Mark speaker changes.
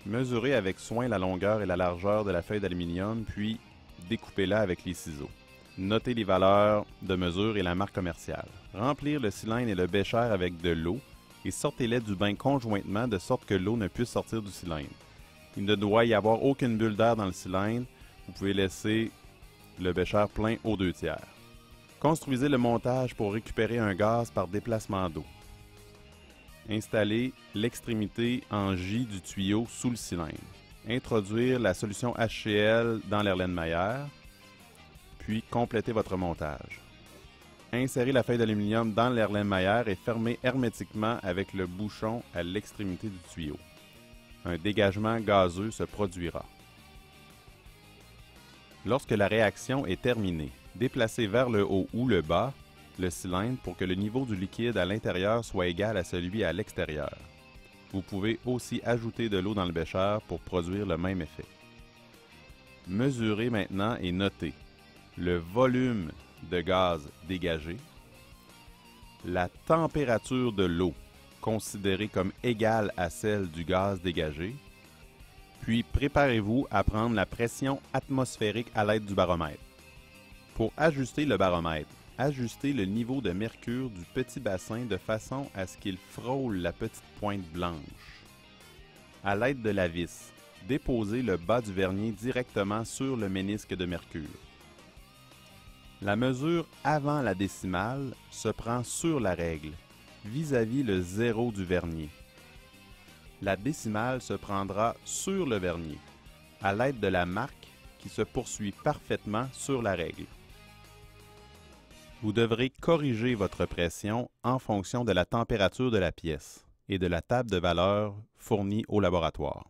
Speaker 1: Mesurez avec soin la longueur et la largeur de la feuille d'aluminium, puis découpez-la avec les ciseaux. Notez les valeurs de mesure et la marque commerciale. Remplir le cylindre et le bécher avec de l'eau et sortez-les du bain conjointement de sorte que l'eau ne puisse sortir du cylindre. Il ne doit y avoir aucune bulle d'air dans le cylindre. Vous pouvez laisser le bécher plein aux 2/3. Construisez le montage pour récupérer un gaz par déplacement d'eau. Installez l'extrémité en J du tuyau sous le cylindre. Introduire la solution HCl dans l'Erlenmeyer, puis complétez votre montage. Insérez la feuille d'aluminium dans l'Erlenmeyer et fermez hermétiquement avec le bouchon à l'extrémité du tuyau. Un dégagement gazeux se produira. Lorsque la réaction est terminée, déplacez vers le haut ou le bas le cylindre pour que le niveau du liquide à l'intérieur soit égal à celui à l'extérieur. Vous pouvez aussi ajouter de l'eau dans le bécher pour produire le même effet. Mesurez maintenant et notez le volume de gaz dégagé, la température de l'eau considérée comme égale à celle du gaz dégagé, puis préparez-vous à prendre la pression atmosphérique à l'aide du baromètre. Pour ajuster le baromètre, ajustez le niveau de mercure du petit bassin de façon à ce qu'il frôle la petite pointe blanche. À l'aide de la vis, déposez le bas du vernier directement sur le ménisque de mercure. La mesure avant la décimale se prend sur la règle, vis-à-vis le zéro du vernier. La décimale se prendra sur le vernier, à l'aide de la marque qui se poursuit parfaitement sur la règle. Vous devrez corriger votre pression en fonction de la température de la pièce et de la table de valeurs fournie au laboratoire.